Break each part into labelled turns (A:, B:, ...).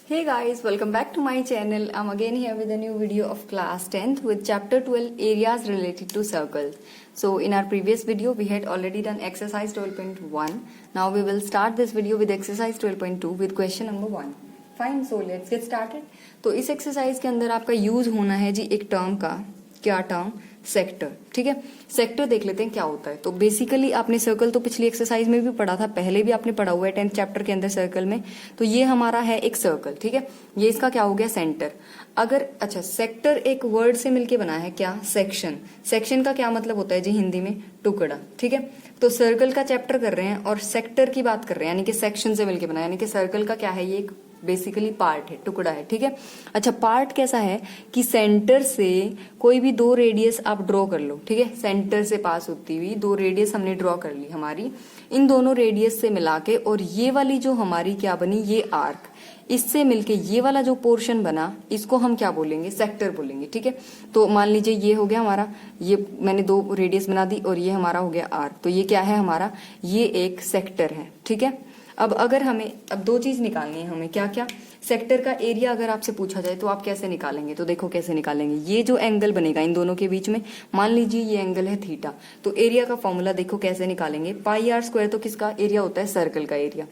A: Hey guys, welcome back to my channel. I'm again here with a new video of class 10th with chapter 12 areas related to circles. So in our previous video we had already done exercise 12.1. Now we will start this video with exercise 12.2 with question number 1. Fine, so let's get started. तो इस exercise के अंदर आपका use होना है जी एक term का, क्या टर्म? सेक्टर. ठीक है, सेक्टर देख लेते हैं क्या होता है. तो बेसिकली आपने सर्कल तो पिछली एक्सरसाइज में भी पढ़ा था, पहले भी आपने पढ़ा हुआ है 10th चैप्टर के अंदर सर्कल में. तो ये हमारा है एक सर्कल. ठीक है, ये इसका क्या हो गया? सेंटर. अगर अच्छा सेक्टर एक वर्ड से मिलके बना है, क्या? सेक्शन. सेक्शन का क्या मतलब होता है जी हिंदी में? टुकड़ा. ठीक है, तो सर्कल का चैप्टर कर रहे हैं और सेक्टर की बात कर रहे हैं, यानी कि सेक्शन से मिलके बना है, यानी कि सर्कल का क्या है? ये एक बेसिकली पार्ट है, टुकड़ा है. ठीक है, अच्छा पार्ट कैसा है कि सेंटर से कोई भी दो रेडियस आप ड्रॉ कर लो. ठीक है, सेंटर से पास होती हुई दो रेडियस हमने ड्रॉ कर ली हमारी, इन दोनों रेडियस से मिला के, और ये वाली जो हमारी क्या बनी? ये आर्क. इससे मिलके ये वाला जो पोर्शन बना, इसको हम क्या बोलेंगे? सेक्टर बोलेंगे. ठीक है, तो मान लीजिए ये हो गया हमारा, ये मैंने दो रेडियस बना दी और ये हमारा हो गया आर्क. तो ये क्या है हमारा? ये एक सेक्टर है. ठीक है, अब अगर हमें अब दो चीज निकालनी है हमें, क्या क्या? सेक्टर का एरिया अगर आपसे पूछा जाए तो आप कैसे निकालेंगे? तो देखो कैसे निकालेंगे. ये जो एंगल बनेगा इन दोनों के बीच में, मान लीजिए ये एंगल है थीटा, तो एरिया का फॉर्मूला देखो कैसे निकालेंगे. पाई आर स्क्वायर तो किसका एरिया होता है? सर्कल का एरिया.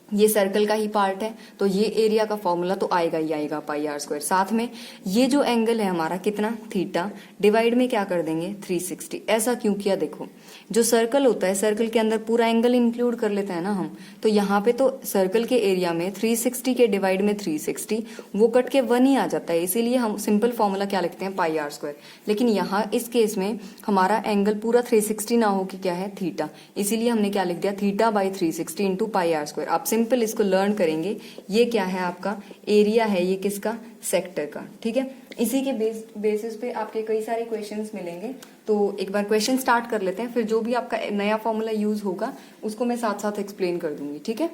A: ये सर्कल का ही पार्ट है, तो ये एरिया का फॉर्मूला तो आएगा ही आएगा, पाई आर स्क्वायर. साथ में ये जो एंगल है हमारा कितना? थीटा, डिवाइड में क्या कर देंगे? 360. ऐसा क्यों किया? देखो जो सर्कल होता है, सर्कल के अंदर पूरा एंगल इंक्लूड कर लेते हैं ना हम, तो यहाँ पे तो सर्कल के एरिया में 360 के डिवाइड में 360 वो कट के 1 ही आ जाता है, इसीलिए हम सिंपल फॉर्मूला क्या लिखते हैं? पाई आर स्क्वायर. लेकिन यहाँ इस केस में हमारा एंगल पूरा 360 ना हो कि क्या है? थीटा, इसीलिए हमने क्या लिख दिया? Theta by 360 into pi R square. आप सिंपल इसको लर्न करेंगे. ये क्या है? आपका एरिया है. ये किसका? सेक्टर का. ठीक है, इसी के बेसिस पे आपके कई सारे क्वेश्चंस मिलेंगे. तो एक बार क्वेश्चन स्टार्ट कर लेते हैं, फिर जो भी आपका नया फॉर्मूला यूज होगा उसको मैं साथ साथ एक्सप्लेन कर दूंगी. ठीक है,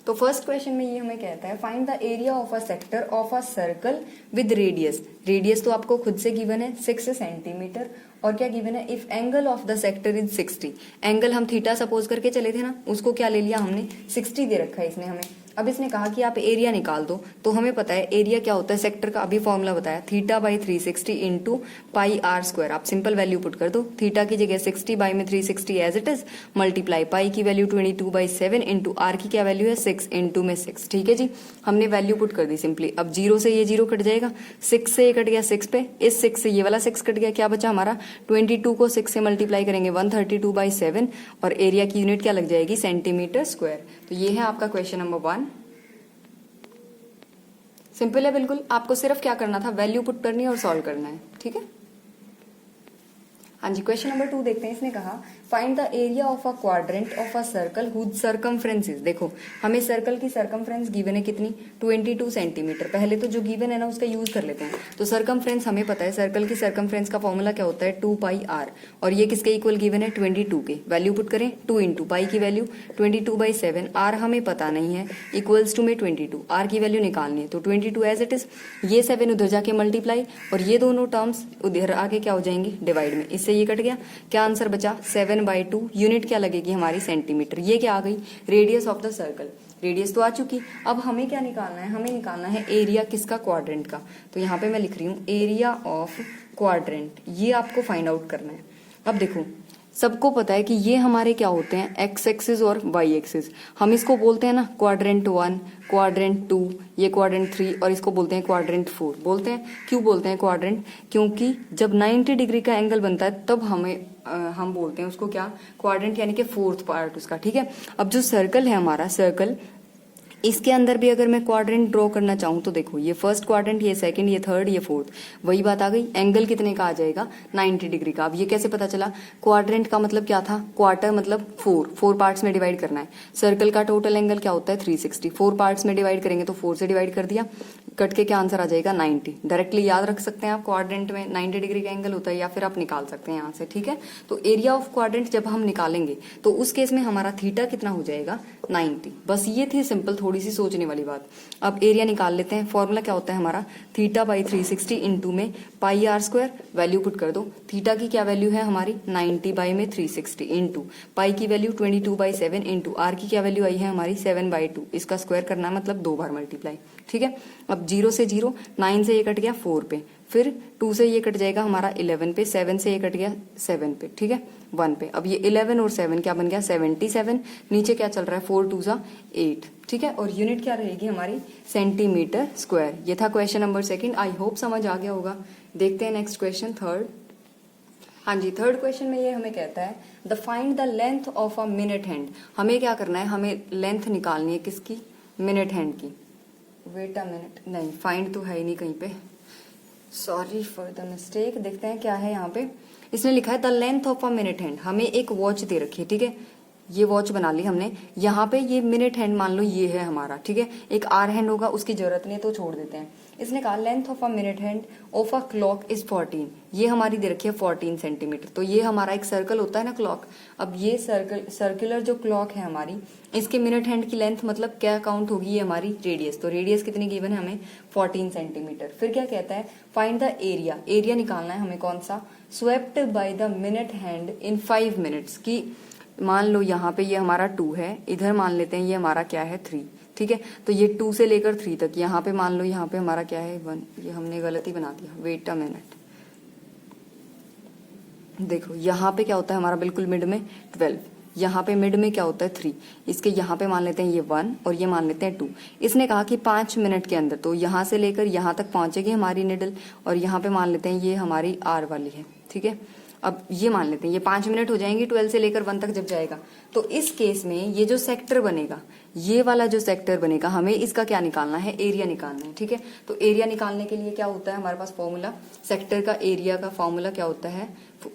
A: तो फर्स्ट क्वेश्चन में ये हमें कहता है find the area of a sector of a circle with radius. Radius तो आपको खुद से गिवन है 6 सेंटीमीटर, और क्या गिवन है? If angle of the sector is 60. Angle हम थीटा सपोज करके चले थे ना, उसको क्या ले लिया हमने? 60 दे रखा है इसने हमें. अब इसने कहा कि आप एरिया निकाल दो, तो हमें पता है एरिया क्या होता है सेक्टर का, अभी फॉर्मूला बताया, theta by 360 into pi R square. आप सिंपल वैल्यू पुट कर दो, थीटा की जगह 60 बाई में 360 as it is, multiply pi की वैल्यू 22/7 इंटू आर की क्या वैल्यू है? 6 इंटू में 6. ठीक है जी, हमने वैल्यू पुट कर दी सिंपली. अब 0 से ये 0 कट जाएगा, 6 से ये कट गया 6 पे, इस 6 से ये वाला 6 कट गया, क्या बचा हमारा? 22 को 6 से मल्टीप्लाई करेंगे 132/7, और एरिया की यूनिट क्या लग जाएगी? Centimetre square. तो ये है आपका क्वेश्चन नंबर 1. सिंपल है बिल्कुल, आपको सिर्फ क्या करना था? वैल्यू पुट करनी है और सॉल्व करना है. ठीक है, हाँ जी. क्वेश्चन नंबर 2 देखते हैं. इसने कहा find the area of a quadrant of a circle whose circumference is. देखो हमें सर्कल की सर्कमफ्रेंस गिवन है कितनी? 22 सेंटीमीटर. पहले तो जो गिवन है ना उसका यूज कर लेते हैं. तो सर्कमफ्रेंस हमें पता है, सर्कल की सर्कमफ्रेंस का फॉर्मूला क्या होता है? 2 पाई आर, और ये किसके इक्वल गिवन है? 22 के. वैल्यू पुट करें, 2 इंटू पाई की वैल्यू 22/7, आर हमें पता नहीं है, इक्वल्स टू में 22, आर की वैल्यू निकालनी है, तो 22 एज इट इज. ये 7 उधर जाके मल्टीप्लाई, और ये दोनों टर्म्स उधर आके क्या हो जाएंगी? डिवाइड में. इससे ये कट गया, क्या आंसर बचा? 7/2. यूनिट क्या लगेगी हमारी? सेंटीमीटर. ये क्या आ गई? Radius of the circle. Radius तो आ चुकी. अब हमें क्या निकालना है? हमें निकालना है एरिया किसका? क्वाड्रेंट का. तो यहाँ पे मैं लिख रही हूँ एरिया ऑफ क्वाड्रेंट. ये आपको फाइंड आउट करना है. अब देखो सबको पता है कि ये हमारे क्या होते हैं? एक्स एक्सिस और वाई एक्सिस. हम इसको बोलते हैं ना क्वाड्रेंट 1, क्वाड्रेंट 2, ये क्वाड्रेंट 3, और इसको बोलते हैं क्वाड्रेंट 4. बोलते हैं, क्यों बोलते हैं क्वाड्रेंट? क्योंकि जब 90 डिग्री का एंगल बनता है तब हम बोलते हैं उसको क्या? क्वाड्रेंट, यानी कि फोर्थ पार्ट उसका. ठीक है, अब जो सर्कल है हमारा, सर्कल इसके अंदर भी अगर मैं क्वाड्रेंट ड्रॉ करना चाहूँ तो देखो ये फर्स्ट क्वाड्रेंट, ये सेकंड, ये थर्ड, ये फोर्थ, वही बात आ गई. एंगल कितने का आ जाएगा? 90 डिग्री का. अब ये कैसे पता चला? क्वाड्रेंट का मतलब क्या था? क्वार्टर मतलब 4 पार्ट्स में डिवाइड करना है. सर्कल का टोटल एंगल क्या होता है? 360. 4 पार्ट्स में डिवाइड करेंगे तो 4 से डिवाइड कर दिया. कट के क्या आंसर आ जाएगा 90। डायरेक्टली याद रख सकते हैं आप, क्वाड्रेंट में 90 डिग्री का एंगल होता है, या फिर आप निकाल सकते हैं यहाँ से, ठीक है। तो एरिया ऑफ क्वाड्रेंट जब हम निकालेंगे तो उस केस में हमारा थीटा कितना हो जाएगा 90। बस ये थी सिंपल थोड़ी सी सोचने वाली बात। अब एरिया निकाल लेते हैं। फॉर्मूला क्या होता है हमारा, थीटा बाई 360 इंटू में पाई आर स्क्वायर, वैल्यू पुट कर दो। थीटा की क्या वैल्यू है हमारी 90 बाई में 360 इंटू पाई की वैल्यू 22/7 इंटू आर की क्या वैल्यू आई है हमारी 7/2। इसका स्क्वायर करना है मतलब 2 बार मल्टीप्लाई, ठीक है। अब 0 से 0, 9 से ये कट गया 4 पे, फिर 2 से ये कट जाएगा हमारा 11 पे, 7 से ये कट गया 7 पे, ठीक है, 1 पे। अब ये 11 और 7 क्या बन गया 77। नीचे क्या चल रहा है 4 2 सा 8, ठीक है। और यूनिट क्या रहेगी हमारी सेंटीमीटर स्क्वायर। ये था क्वेश्चन नंबर 2। आई होप समझ आ गया होगा। देखते हैं नेक्स्ट क्वेश्चन 3rd। हाँ जी, 3rd क्वेश्चन में ये हमें कहता है the find the length of a minute hand. हमें क्या करना है, हमें लेंथ निकालनी है किसकी, मिनट हैंड की। वेट अ मिनट, नहीं फाइंड तो है ही नहीं कहीं पे, सॉरी फॉर द मिस्टेक। देखते हैं क्या है यहाँ पे। इसने लिखा है the length of a minute hand. हमें एक वॉच दे रखी है, ठीक है, ये वॉच बना ली हमने। यहाँ पे ये मिनट हैंड मान लो ये है हमारा, ठीक है। एक आर हैंड होगा, उसकी जरूरत नहीं तो छोड़ देते हैं। इसने कहा length of a minute hand of a clock is 14। ये हमारी दे रखी है 14 सेंटीमीटर। तो ये हमारा एक सर्कल होता है ना क्लॉक। अब ये सर्कुलर जो क्लॉक है हमारी, इसके मिनट हैंड की लेंथ मतलब क्या काउंट होगी, ये हमारी रेडियस। तो रेडियस कितनी गिवन है हमें 14 सेंटीमीटर। फिर क्या कहता है फाइंड द एरिया। एरिया निकालना है हमें कौन सा, swept by the minute hand in 5 minutes की। मान लो यहाँ पे ये हमारा 2 है, इधर मान लेते हैं ये हमारा क्या है 3, ठीक है। तो ये 2 से लेकर 3 तक, यहाँ पे मान लो यहाँ पे हमारा क्या है 1। ये हमने गलती बना दिया, वेट अ मिनट। देखो यहाँ पे क्या होता है हमारा बिल्कुल मिड में 12, यहाँ पे मिड में क्या होता है 3। इसके यहाँ पे मान लेते हैं ये 1 और ये मान लेते हैं 2। इसने कहा कि 5 मिनट के अंदर, तो यहाँ से लेकर यहाँ तक पहुंचेगी हमारी निडल। और यहाँ पे मान लेते हैं ये हमारी आर वाली है, ठीक है। अब ये मान लेते हैं ये 5 मिनट हो जाएंगे 12 से लेकर 1 तक जब जाएगा। तो इस केस में ये जो सेक्टर बनेगा, ये वाला जो सेक्टर बनेगा, हमें इसका क्या निकालना है, एरिया निकालना है, ठीक है। तो एरिया निकालने के लिए क्या होता है हमारे पास फॉर्मूला, सेक्टर का एरिया का फॉर्मूला क्या होता है,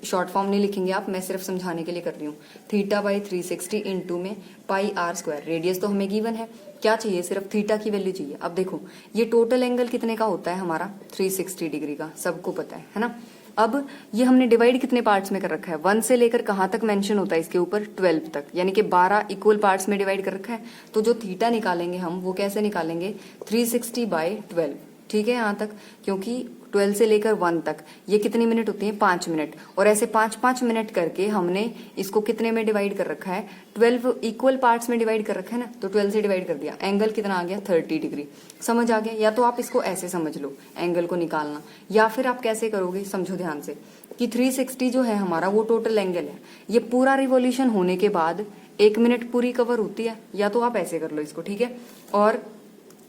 A: शॉर्ट फॉर्म नहीं लिखेंगे आप, मैं सिर्फ समझाने के लिए कर रही हूँ। थीटा बाई 360 इंटू में पाई आर स्क्वायर। रेडियस तो हमें गिवन है, क्या चाहिए सिर्फ थीटा की वैल्यू चाहिए। अब देखो ये टोटल एंगल कितने का होता है हमारा 360 डिग्री का, सबको पता है ना। अब ये हमने डिवाइड कितने पार्ट्स में कर रखा है, 1 से लेकर कहाँ तक मेंशन होता है इसके ऊपर 12 तक, यानी कि 12 इक्वल पार्ट्स में डिवाइड कर रखा है। तो जो थीटा निकालेंगे हम वो कैसे निकालेंगे 360/12, ठीक है यहाँ तक, क्योंकि 12 से लेकर 1 तक ये कितनी मिनट होती है 5 मिनट। और ऐसे 5-5 मिनट करके हमने इसको कितने में डिवाइड कर रखा है 12 इक्वल पार्ट्स में डिवाइड कर रखा है ना। तो 12 से डिवाइड कर दिया, एंगल कितना आ गया 30 डिग्री। समझ आ गया। या तो आप इसको ऐसे समझ लो एंगल को निकालना, या फिर आप कैसे करोगे, समझो ध्यान से कि 360 जो है हमारा वो टोटल एंगल है। ये पूरा रिवॉल्यूशन होने के बाद 1 मिनट पूरी कवर होती है। या तो आप ऐसे कर लो इसको, ठीक है। और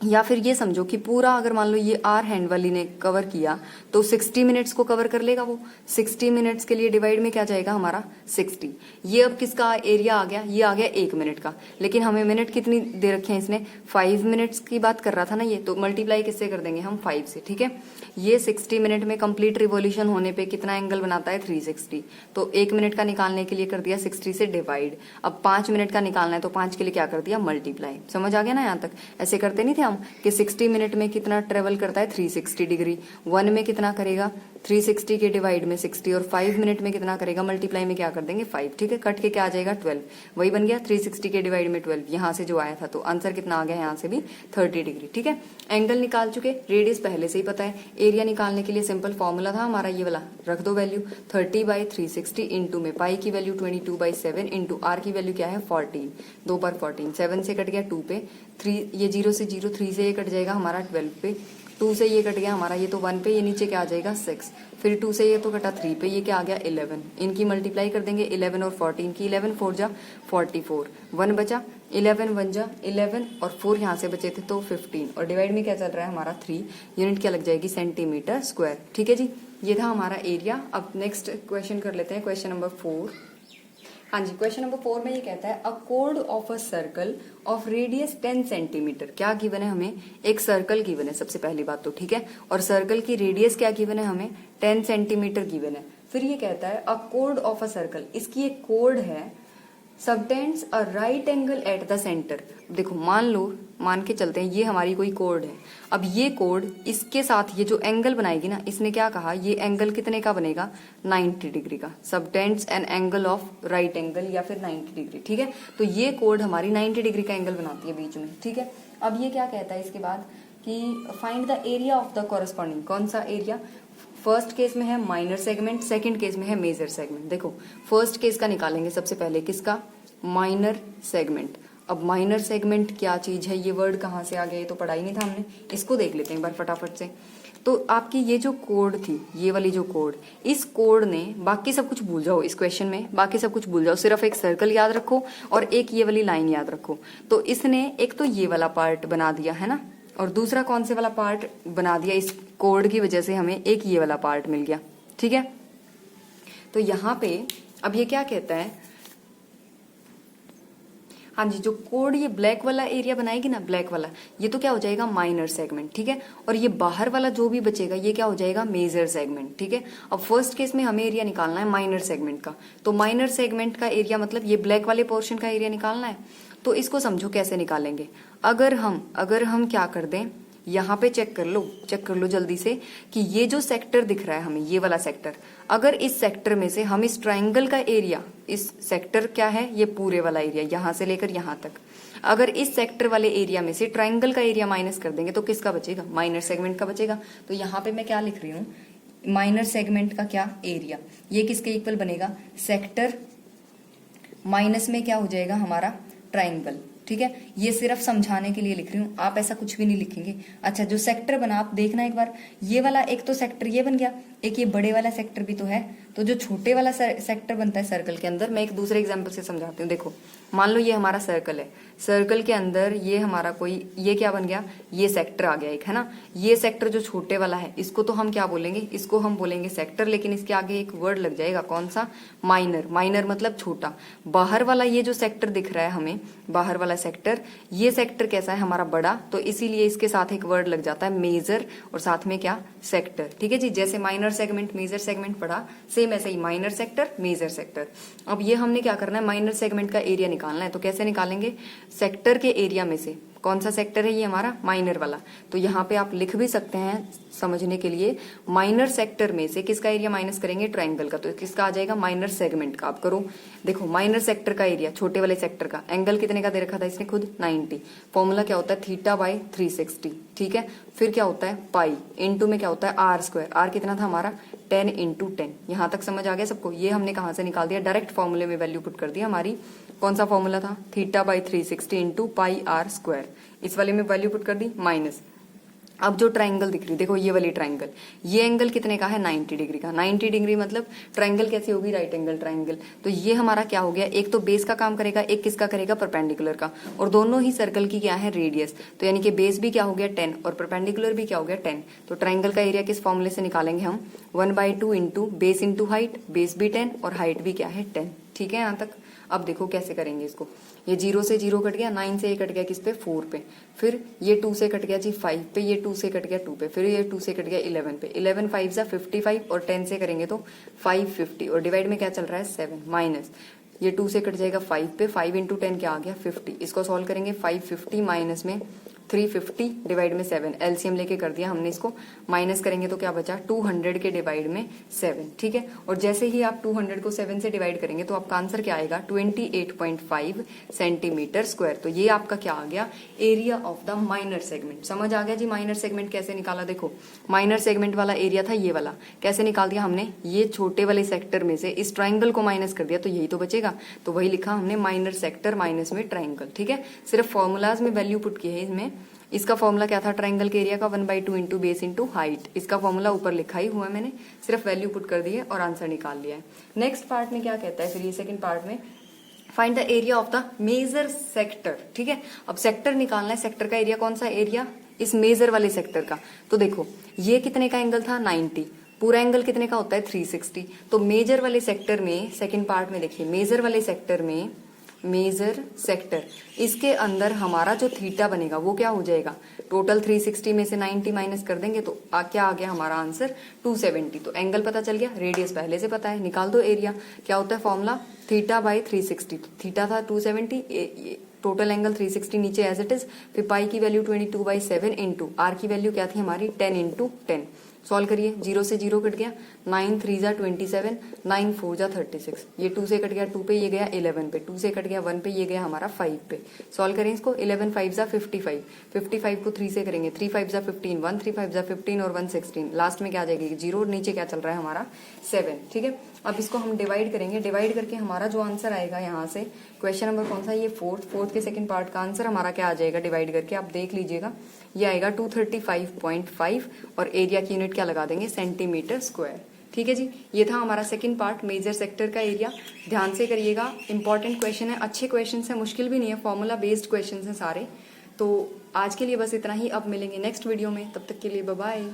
A: या फिर ये समझो कि पूरा अगर मान लो ये आर हैंड वाली ने कवर किया तो 60 मिनट्स को कवर कर लेगा वो। 60 मिनट्स के लिए डिवाइड में क्या जाएगा हमारा 60। ये अब किसका एरिया आ गया, ये आ गया 1 मिनट का। लेकिन हमें मिनट कितनी दे रखे हैं इसने, 5 मिनट्स की बात कर रहा था ना ये, तो मल्टीप्लाई किससे कर देंगे हम 5 से, ठीक है। ये 60 मिनट में कंप्लीट रिवॉल्यूशन होने पे कितना एंगल बनाता है 360। तो 1 मिनट का निकालने के लिए कर दिया 60 से डिवाइड। अब 5 मिनट का निकालना है तो 5 के लिए क्या कर दिया मल्टीप्लाई। समझ आ गया ना यहाँ तक। ऐसे करते नहीं थे हम कि 60 मिनट में कितना ट्रेवल करता है 360 डिग्री, 1 में कितना करेगा 360 के डिवाइड में 60, और 5 मिनट में कितना करेगा मल्टीप्लाई में क्या कर देंगे 5, ठीक है। कट के क्या आ जाएगा 12, वही बन गया 360 के डिवाइड में 12, यहाँ से जो आया था। तो आंसर कितना आ गया यहाँ से भी 30 डिग्री, ठीक है। एंगल निकाल चुके, रेडियस पहले से ही पता है। एरिया निकालने के लिए सिंपल फॉर्मूला था हमारा ये वाला, रख दो वैल्यू 30/360 इंटू में पाई की वैल्यू 22/7 इंटू आर की वैल्यू क्या है 14, 2 बार 14, 7 से कट गया 2 पे, 3 ये 0 से 0, 3 से ये कट जाएगा हमारा 12 पे, 2 से ये कट गया हमारा ये तो 1 पे, ये नीचे क्या आ जाएगा 6, फिर 2 से ये तो कटा 3 पे, ये क्या आ गया 11। इनकी मल्टीप्लाई कर देंगे 11 और 14 की, 11 4 जा 44, 1 बचा, 11 1 जा 11 और 4 यहाँ से बचे थे तो 15, और डिवाइड में क्या चल रहा है हमारा 3, यूनिट क्या लग जाएगी सेंटीमीटर स्क्वायर, ठीक है जी। ये था हमारा एरिया। अब नेक्स्ट क्वेश्चन कर लेते हैं, क्वेश्चन नंबर 4। हाँ जी, क्वेश्चन नंबर 4 में ये कहता है a code of a circle of radius 10 centimetre. क्या गिवन है हमें, एक सर्कल गिवन है सबसे पहली बात तो, ठीक है। और सर्कल की रेडियस क्या गिवन है हमें 10 सेंटीमीटर गिवन है। फिर ये कहता है a code of a circle, इसकी एक कोड है subtends a right angle at the centre. देखो मान के चलते हैं ये हमारी कोई कोड है। अब ये कोड इसके साथ ये जो एंगल बनाएगी ना, इसने क्या कहा, ये एंगल कितने का बनेगा, 90 डिग्री का। Subtends an angle of right angle या फिर 90 डिग्री, ठीक है। तो ये कोड हमारी 90 डिग्री का एंगल बनाती है बीच में, ठीक है। अब ये क्या कहता है इसके बाद कि find the area of the corresponding. कौन सा एरिया, फर्स्ट केस में है माइनर सेगमेंट, सेकंड केस में है मेजर सेगमेंट। देखो फर्स्ट केस का निकालेंगे सबसे पहले, किसका, माइनर सेगमेंट। अब माइनर सेगमेंट क्या चीज है, ये वर्ड कहाँ से आ गया, ये तो पढ़ा ही नहीं था हमने, इसको देख लेते हैं एक बार फटाफट से। तो आपकी ये जो कोड थी, ये वाली जो कोड, इस कोड ने, बाकी सब कुछ भूल जाओ इस क्वेश्चन में, बाकी सब कुछ भूल जाओ, सिर्फ एक सर्कल याद रखो और एक ये वाली लाइन याद रखो। तो इसने एक तो ये वाला पार्ट बना दिया है ना, और दूसरा कौन से वाला पार्ट बना दिया, इस कोड की वजह से हमें एक ये वाला पार्ट मिल गया, ठीक है। तो यहाँ पे अब ये क्या कहता है, हाँ जी, जो कोड ये ब्लैक वाला एरिया बनाएगी ना, ब्लैक वाला, ये तो क्या हो जाएगा, माइनर सेगमेंट, ठीक है। और ये बाहर वाला जो भी बचेगा ये क्या हो जाएगा, मेजर सेगमेंट, ठीक है। अब फर्स्ट केस में हमें एरिया निकालना है माइनर सेगमेंट का, तो माइनर सेगमेंट का एरिया मतलब ये ब्लैक वाले पोर्शन का एरिया निकालना है। तो इसको समझो कैसे निकालेंगे। अगर हम क्या कर दें, यहाँ पे चेक कर लो जल्दी से कि ये जो सेक्टर दिख रहा है हमें, ये वाला सेक्टर, अगर इस सेक्टर में से हम इस ट्रायंगल का एरिया, इस सेक्टर क्या है, ये पूरे वाला एरिया यहां से लेकर यहां तक, अगर इस सेक्टर वाले एरिया में से ट्रायंगल का एरिया माइनस कर देंगे तो किसका बचेगा, माइनर सेगमेंट का बचेगा। तो यहाँ पे मैं क्या लिख रही हूँ, माइनर सेगमेंट का क्या एरिया, ये किसके इक्वल बनेगा, सेक्टर माइनस में क्या हो जाएगा हमारा, ट्रायंगल, ठीक है। ये सिर्फ समझाने के लिए लिख रही हूँ, आप ऐसा कुछ भी नहीं लिखेंगे। अच्छा, जो सेक्टर बना आप देखना एक बार, ये वाला एक तो सेक्टर ये बन गया, एक ये बड़े वाला सेक्टर भी तो है, तो जो छोटे वाला सेक्टर बनता है सर्कल के अंदर, मैं एक दूसरे एग्जांपल से समझाती हूँ। देखो मान लो ये हमारा सर्कल है, सर्कल के अंदर ये हमारा कोई, ये क्या बन गया, ये सेक्टर आ गया एक, है ना। ये सेक्टर जो छोटे वाला है, इसको तो हम क्या बोलेंगे, इसको हम बोलेंगे सेक्टर, लेकिन इसके आगे एक वर्ड लग जाएगा, कौन सा, माइनर। माइनर मतलब छोटा। बाहर वाला ये जो सेक्टर दिख रहा है हमें, बाहर वाला सेक्टर, ये सेक्टर कैसा है हमारा, बड़ा, तो इसीलिए इसके साथ एक वर्ड लग जाता है मेजर, और साथ में क्या, सेक्टर, ठीक है जी। जैसे माइनर सेगमेंट मेजर सेगमेंट पढ़ा, सेम ऐसे ही माइनर सेक्टर मेजर सेक्टर। अब ये हमने क्या करना है, माइनर सेगमेंट का एरिया निकालना है। तो कैसे निकालेंगे, सेक्टर के एरिया में से, कौन सा सेक्टर है ये हमारा, माइनर वाला, तो यहाँ पे आप लिख भी सकते हैं समझने के लिए, माइनर सेक्टर में से किसका एरिया माइनस करेंगे, ट्रायंगल का, तो किसका आ जाएगा, माइनर सेगमेंट का। आप करो, देखो माइनर सेक्टर का एरिया, छोटे वाले सेक्टर का, एंगल कितने का दे रखा था इसने खुद, 90। फॉर्मूला क्या होता है, थीटा बाई 360, ठीक है। फिर क्या होता है, पाई, इनटू में क्या होता है, आर स्क्वायर, आर कितना था हमारा, 10 इंटू 10। यहाँ तक समझ आ गया सबको। ये हमने कहाँ से निकाल दिया, डायरेक्ट फॉर्मूले में वैल्यू पुट कर दिया हमारी। कौन सा फॉर्मूला था, theta by 360 into pi R square, इस वाले में वैल्यू पुट कर दी, माइनस। अब जो ट्रायंगल दिख रही, देखो ये वाली ट्रायंगल, ये एंगल कितने का है, 90 डिग्री का। 90 डिग्री मतलब ट्रायंगल कैसी होगी, राइट एंगल ट्रायंगल। तो ये हमारा क्या हो गया, एक तो बेस का काम करेगा, एक किसका करेगा, परपेंडिकुलर का, और दोनों ही सर्कल की क्या है, रेडियस। तो यानी कि बेस भी क्या हो गया 10 और परपेंडिकुलर भी क्या हो गया 10। तो ट्रायंगल का एरिया किस फॉर्मूले से निकालेंगे हम, 1/2 into base into height, base भी 10 और हाइट भी क्या है 10, ठीक है यहाँ तक। अब देखो कैसे करेंगे इसको, ये 0 से 0 कट गया, 9 से ये कट गया किस पे, 4 पे, फिर ये 2 से कट गया जी 5 पे, ये 2 से कट गया 2 पे, फिर ये 2 से कट गया 11 पे, 11 5 जा 55 और 10 से करेंगे तो 550 और डिवाइड में क्या चल रहा है 7, माइनस ये 2 से कट जाएगा 5 पे, 5 इंटू 10 क्या आ गया 50। इसको सॉल्व करेंगे, 550 माइनस में 350 डिवाइड में 7, एलसीएम लेके कर दिया हमने इसको, माइनस करेंगे तो क्या बचा 200 के डिवाइड में 7, ठीक है। और जैसे ही आप 200 को 7 से डिवाइड करेंगे तो आपका आंसर क्या आएगा 28.5 सेंटीमीटर स्क्वायर। तो ये आपका क्या आ गया, area of the minor segment. समझ आ गया जी माइनर सेगमेंट कैसे निकाला। देखो माइनर सेगमेंट वाला एरिया था ये वाला, कैसे निकाल दिया हमने, ये छोटे वाले सेक्टर में से इस ट्राइंगल को माइनस कर दिया तो यही तो बचेगा, तो वही लिखा हमने माइनर सेक्टर माइनस में ट्राइंगल, ठीक है। सिर्फ फॉर्मूलाज में वैल्यू पुट की है इसमें। इसका फॉर्मूला क्या था ट्राइंगल के एरिया का, 1/2 इंटू बेस इंटू हाइट। इसका फॉर्मूला ऊपर लिखा ही हुआ है मैंने, सिर्फ वैल्यू पुट कर दी है और आंसर निकाल लिया है। नेक्स्ट पार्ट में क्या कहता है फिर, ये सेकंड पार्ट में find the area of the major sector, ठीक है। अब सेक्टर निकालना है, सेक्टर का एरिया कौन सा एरिया, इस मेजर वाले सेक्टर का। तो देखो ये कितने का एंगल था 90, पूरा एंगल कितने का होता है 360। तो मेजर वाले सेक्टर में, सेकंड पार्ट में देखिए, मेजर वाले सेक्टर में मेजर सेक्टर, इसके अंदर हमारा जो थीटा बनेगा वो क्या हो जाएगा, टोटल 360 में से 90 माइनस कर देंगे तो क्या आ गया हमारा आंसर 270। तो एंगल पता चल गया, रेडियस पहले से पता है, निकाल दो एरिया। क्या होता है फॉर्मूला, थीटा बाई 360। तो थीटा था 270, टोटल एंगल 360 नीचे एज इट इज, फिर पाई की वैल्यू 22/7 इंटू आर की वैल्यू क्या थी हमारी 10 इंटू 10। सॉल्व करिए, 0 से 0 कट गया, 9 3 जा 27, 9 4 जा 36, ये 2 से कट गया 2 पे, ये गया 11 पे, 2 से कट गया 1 पे, ये गया हमारा 5 पे। सॉल्व करें इसको, 11 5 जा 55, 55 को 3 से करेंगे, 3 5 जा 15, 1 3 5 जा 15 और 1 16, लास्ट में क्या आ जाएगी 0, नीचे क्या चल रहा है हमारा 7। ठीक है, अब इसको हम डिवाइड करेंगे, डिवाइड करके हमारा जो आंसर आएगा यहाँ से, क्वेश्चन नंबर कौन सा, ये फोर्थ के सेकंड पार्ट का आंसर हमारा क्या आ जाएगा डिवाइड करके, आप देख लीजिएगा, ये आएगा 235.5 और एरिया की यूनिट क्या लगा देंगे, सेंटीमीटर स्क्वायर। ठीक है जी, ये था हमारा सेकंड पार्ट, मेजर सेक्टर का एरिया। ध्यान से करिएगा, इंपॉर्टेंट क्वेश्चन है, अच्छे क्वेश्चन है, मुश्किल भी नहीं है, फॉर्मूला बेस्ड क्वेश्चन है सारे। तो आज के लिए बस इतना ही, अब मिलेंगे नेक्स्ट वीडियो में, तब तक के लिए बाय बाय।